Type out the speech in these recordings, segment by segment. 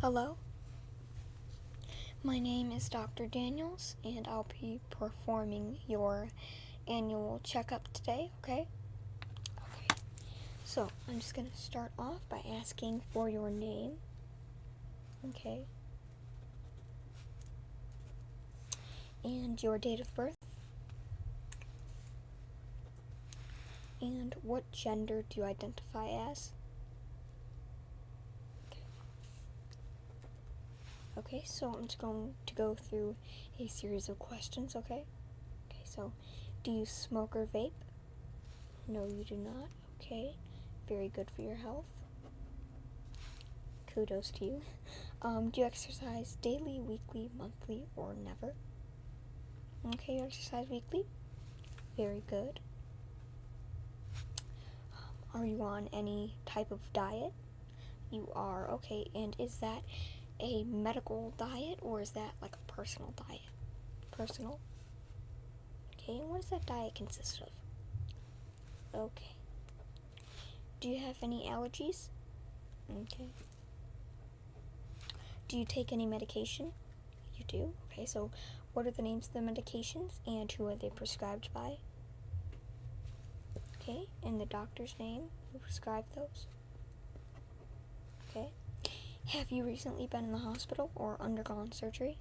Hello, my name is Dr. Daniels, and I'll be performing your annual checkup today, okay? Okay, so I'm just going to start off by asking for your name, okay? And your date of birth. And what gender do you identify as? Okay, so I'm just going to go through a series of questions, okay? Okay, so do you smoke or vape? No, you do not. Okay, very good for your health. Kudos to you. Do you exercise daily, weekly, monthly, or never? Okay, you exercise weekly. Very good. Are you on any type of diet? You are. Okay, and is that a medical diet or is that like a personal diet? Personal. Okay, and what does that diet consist of? Okay. Do you have any allergies? Okay. Do you take any medication? You do? Okay, so what are the names of the medications and who are they prescribed by? Okay, and the doctor's name who prescribed those? Okay. Have you recently been in the hospital or undergone surgery?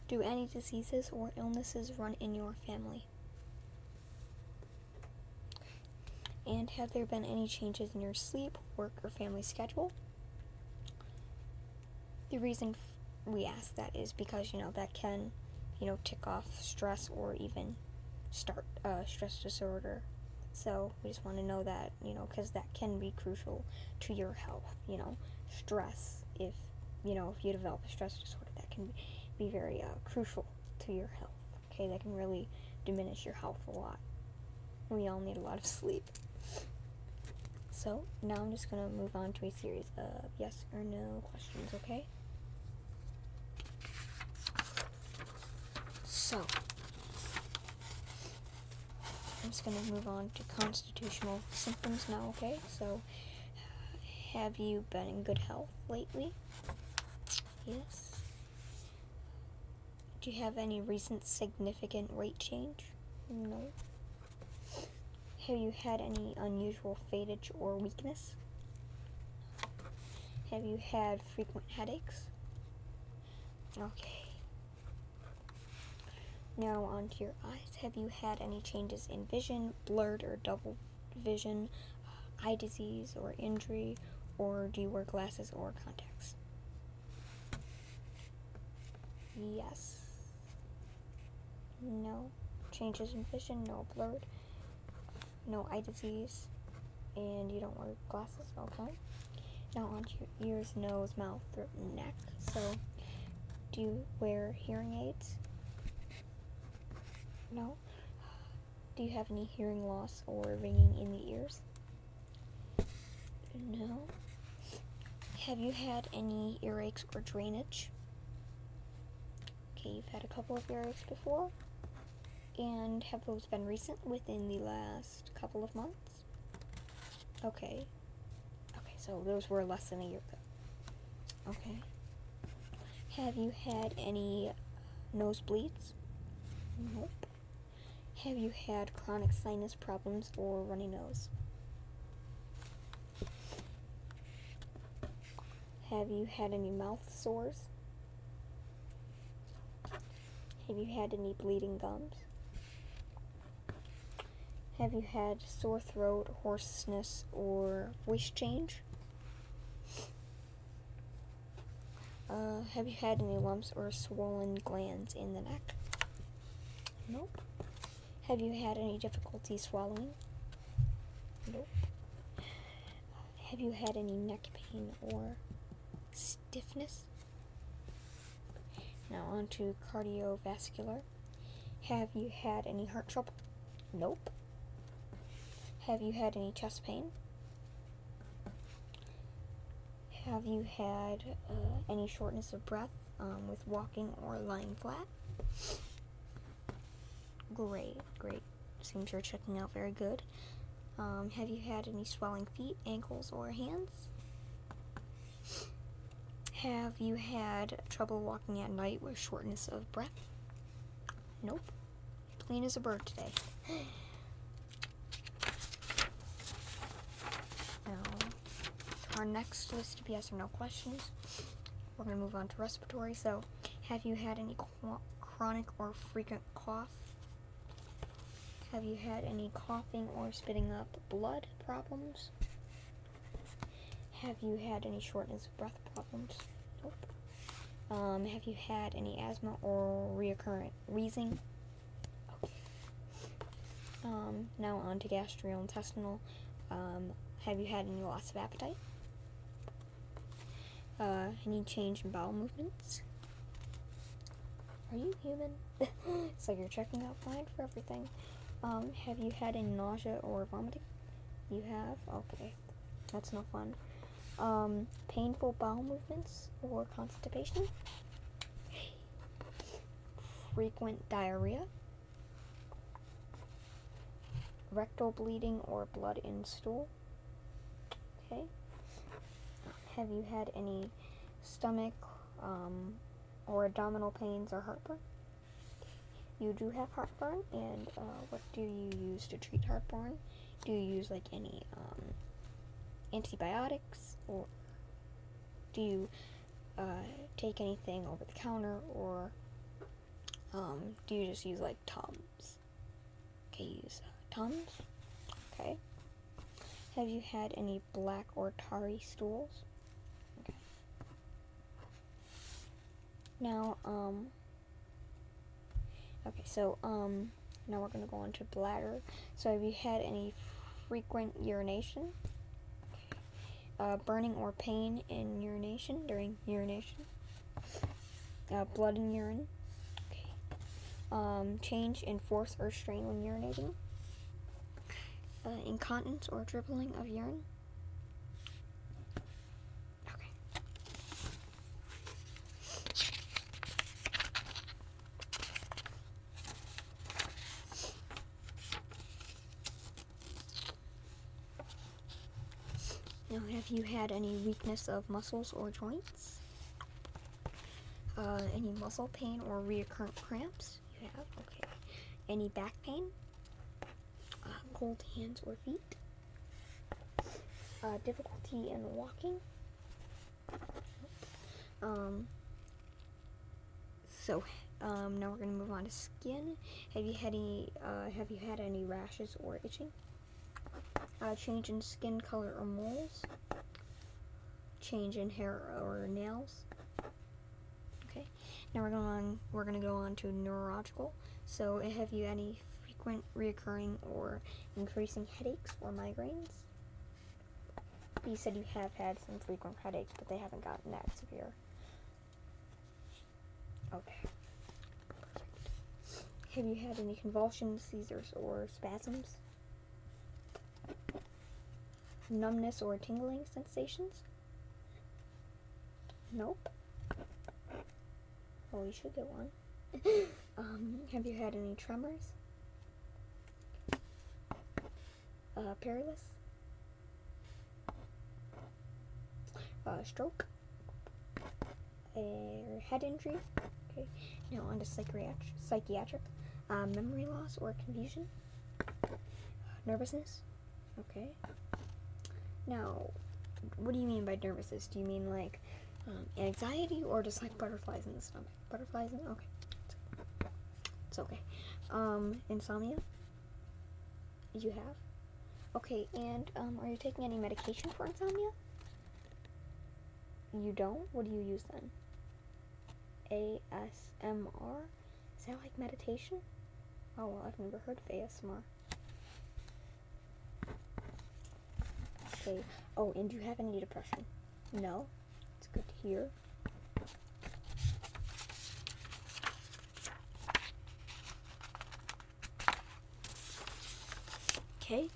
Do any diseases or illnesses run in your family? And have there been any changes in your sleep, work, or family schedule? The reason we ask that is because, that can, tick off stress or even start stress disorder. So we just want to know that, because that can be crucial to your health, stress. If you develop a stress disorder, that can be very crucial to your health. Okay, that can really diminish your health a lot. We all need a lot of sleep. So now I'm just going to move on to a series of yes or no questions, okay? So, I'm just going to move on to constitutional symptoms now, okay? So, have you been in good health lately? Yes. Do you have any recent significant weight change? No. Have you had any unusual fatigue or weakness? Have you had frequent headaches? Okay. Now on to your eyes. Have you had any changes in vision, blurred or double vision, eye disease or injury, or do you wear glasses or contacts? Yes. No. Changes in vision, no blurred, no eye disease, and you don't wear glasses, okay? Now on to your ears, nose, mouth, throat, and neck. So, do you wear hearing aids? No. Do you have any hearing loss or ringing in the ears? No. Have you had any earaches or drainage? Okay, you've had a couple of earaches before. And have those been recent, within the last couple of months? Okay. Okay, so those were less than a year ago. Okay. Have you had any nosebleeds? Nope. Have you had chronic sinus problems or runny nose? Have you had any mouth sores? Have you had any bleeding gums? Have you had sore throat, hoarseness, or voice change? Have you had any lumps or swollen glands in the neck? Nope. Have you had any difficulty swallowing? Nope. Have you had any neck pain or stiffness? Now on to cardiovascular. Have you had any heart trouble? Nope. Have you had any chest pain? Have you had any shortness of breath with walking or lying flat? Great. Seems you're checking out very good. Have you had any swelling feet, ankles, or hands? Have you had trouble walking at night with shortness of breath? Nope. Clean as a bird today. Now, our next list of yes or no questions. We're going to move on to respiratory. So, have you had any chronic or frequent cough? Have you had any coughing or spitting up blood problems? Have you had any shortness of breath problems? Nope. Have you had any asthma or recurrent wheezing? Okay. Now on to gastrointestinal. Have you had any loss of appetite? Any change in bowel movements? Are you human? It's like you're checking out fine for everything. Have you had any nausea or vomiting? You have? Okay. That's no fun. Painful bowel movements or constipation? Frequent diarrhea? Rectal bleeding or blood in stool? Okay. Have you had any stomach or abdominal pains or heartburn? You do have heartburn, and what do you use to treat heartburn? Do you use like any antibiotics, or do you take anything over the counter, or do you just use like Tums? Okay, you use Tums. Okay. Have you had any black or tarry stools? Okay. Now, okay, so, now we're going to go on to bladder. So, have you had any frequent urination? Burning or pain in urination, during urination? Blood in urine? Okay. Change in force or strain when urinating? Incontinence or dribbling of urine? Okay. Now, have you had any weakness of muscles or joints? Any muscle pain or recurrent cramps? You have? Okay. Any back pain? Cold hands or feet? Difficulty in walking? Now we're going to move on to skin. Have you had any rashes or itching? Change in skin color or moles? Change in hair or nails? Okay. Now we're going to go on to neurological. So, have you any frequent, reoccurring, or increasing headaches or migraines? You said you have had some frequent headaches, but they haven't gotten that severe. Okay. Perfect. Have you had any convulsions, seizures, or spasms? Numbness or tingling sensations? Nope. Well, you should get one. Have you had any tremors? Paralysis? Stroke? A head injury? Okay. Now on to psychiatric. Memory loss or confusion? Nervousness? Okay. Now, what do you mean by nervousness? Do you mean like anxiety, or just like butterflies in the stomach? Butterflies in? Okay. It's okay. Insomnia? You have? Okay, and are you taking any medication for insomnia? You don't? What do you use then? ASMR? Is that like meditation? Oh, well, I've never heard of ASMR. Okay. Oh, and do you have any depression? No? It's good to hear. Okay.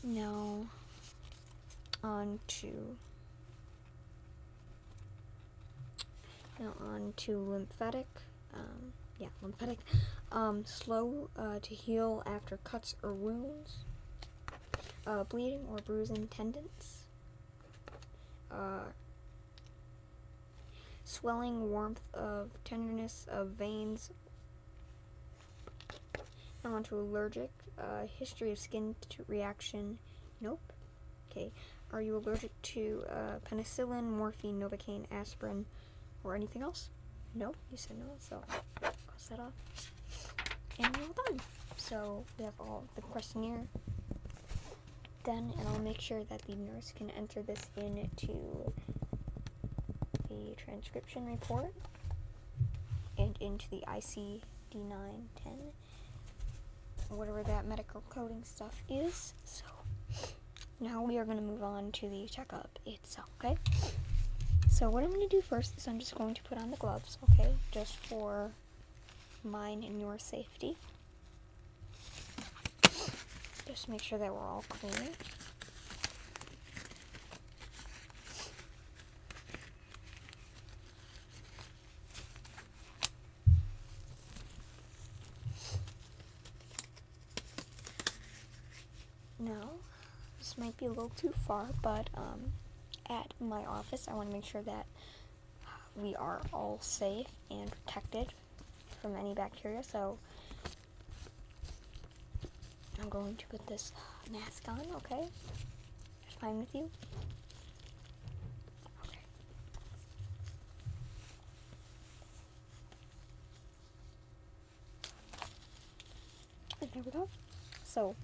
Now, on to lymphatic. Lymphatic. Slow to heal after cuts or wounds. Bleeding or bruising tendons. swelling, warmth of tenderness of veins. Now on to allergic. History of skin reaction. Nope. Okay. Are you allergic to penicillin, morphine, Novocaine, aspirin, or anything else? Nope. You said no, so cross that off. And we're all done. So we have all the questionnaire done, and I'll make sure that the nurse can enter this into the transcription report and into the ICD-910, whatever that medical coding stuff is. So now we are going to move on to the checkup itself, okay? So what I'm going to do first is I'm just going to put on the gloves, okay, just for mine and your safety. Just make sure that we're all clean. Now, this might be a little too far, but at my office, I want to make sure that we are all safe and protected from any bacteria, so I'm going to put this mask on, okay? That's fine with you? Okay. And there we go. So,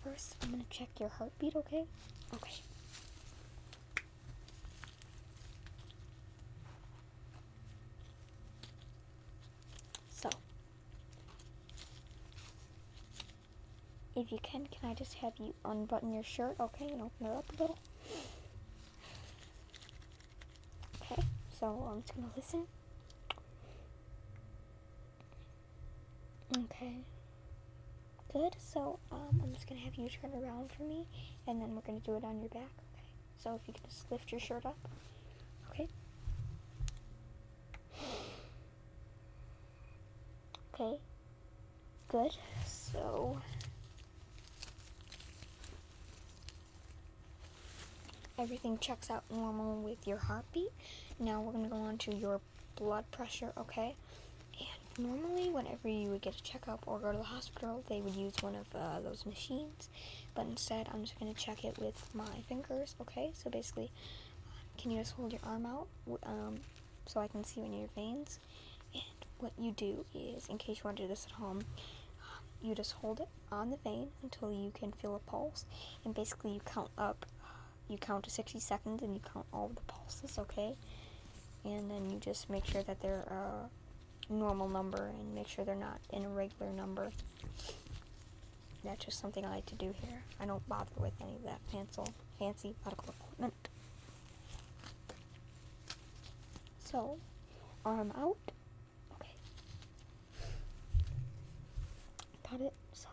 first, I'm going to check your heartbeat, okay? Okay. So, if you can I just have you unbutton your shirt, okay, and open it up a little? Okay, so I'm just going to listen. Okay. Good, so I'm just going to have you turn around for me, and then we're going to do it on your back, okay? So if you can just lift your shirt up, okay? Okay, good, so everything checks out normal with your heartbeat. Now we're going to go on to your blood pressure, okay? And normally whenever you would get a checkup or go to the hospital, they would use one of those machines, but instead I'm just going to check it with my fingers, okay? So basically, can you just hold your arm out so I can see in your veins? And what you do is, in case you want to do this at home, you just hold it on the vein until you can feel a pulse, and basically you count up. You count to 60 seconds and you count all of the pulses, okay? And then you just make sure that they're a normal number and make sure they're not an irregular number. That's just something I like to do here. I don't bother with any of that fancy medical equipment. So, arm out. Okay. Got it? So.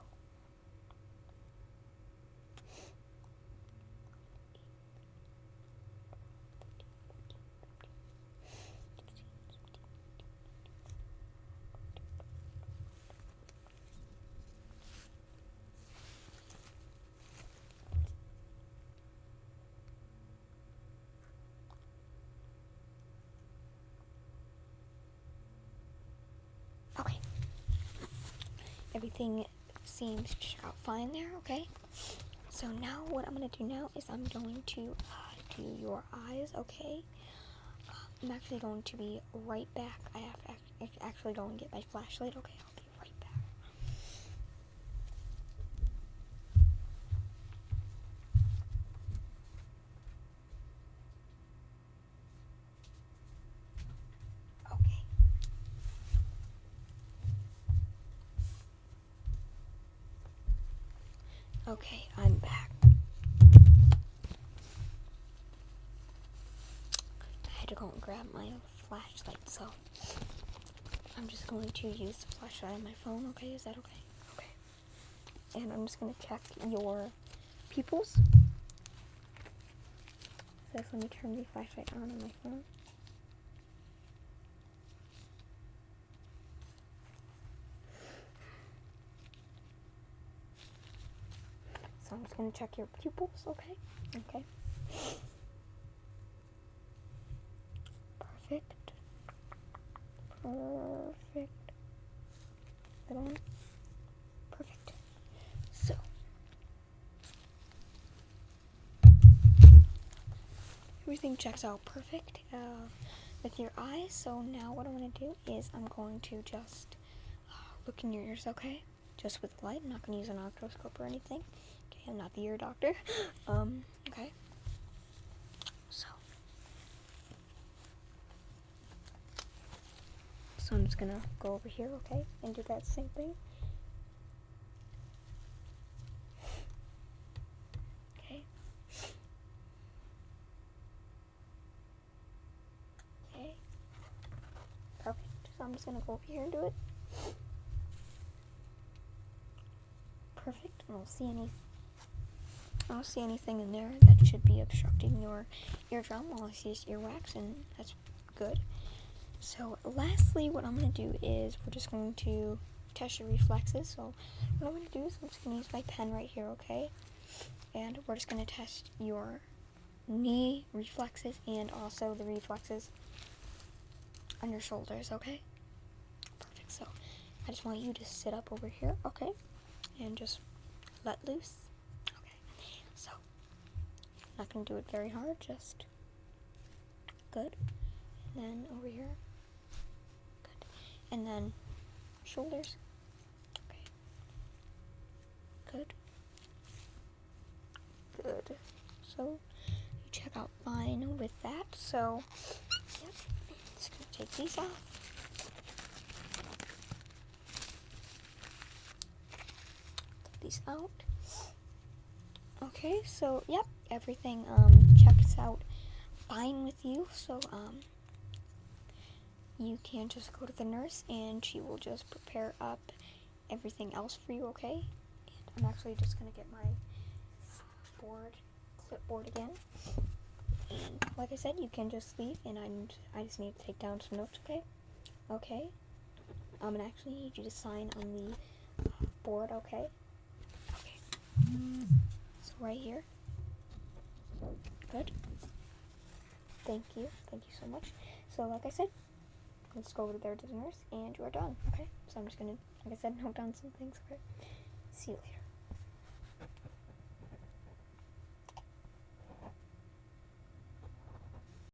Okay. Everything seems to check out fine there, okay? So now what I'm going to do now is I'm going to do your eyes, okay? I'm actually going to be right back. I have to actually go and get my flashlight, okay? I'll be right back. Okay. Okay, I'm back. I had to go and grab my flashlight, so I'm just going to use the flashlight on my phone, okay? Is that okay? Okay. And I'm just going to check your pupils. So let me turn the flashlight on my phone. So I'm just going to check your pupils, okay? Okay. Perfect. Perfect. That one. Perfect. So everything checks out perfect with your eyes. So now what I'm going to do is I'm going to just look in your ears, okay? Just with the light. I'm not going to use an octoscope or anything. Okay, I'm not the ear doctor. Okay. So I'm just going to go over here, okay? And do that same thing. Okay. Okay. Perfect. So I'm just going to go over here and do it. Perfect. I don't see anything in there that should be obstructing your eardrum. All I see is earwax, and that's good. So lastly, what I'm going to do is we're just going to test your reflexes. So what I'm going to do is I'm just going to use my pen right here, okay? And we're just going to test your knee reflexes and also the reflexes on your shoulders, okay? Perfect. So I just want you to sit up over here, okay? And just let loose. Okay. So I'm not going to do it very hard, just good. And then over here. Good. And then shoulders. Okay. Good. Good. So you check out fine with that. So yep. Just gonna take these out. Take these out. Okay, so yep, everything checks out fine with you. So you can just go to the nurse and she will just prepare up everything else for you, okay? And I'm actually just gonna get my clipboard again. And like I said, you can just leave, and I just need to take down some notes, okay? Okay. I'm gonna actually need you to sign on the board, okay? Okay. So right here. Good. Thank you so much. So like I said, let's go over there to the nurse, and you are done, okay? So I'm just gonna, like I said, note down some things, okay? See you later.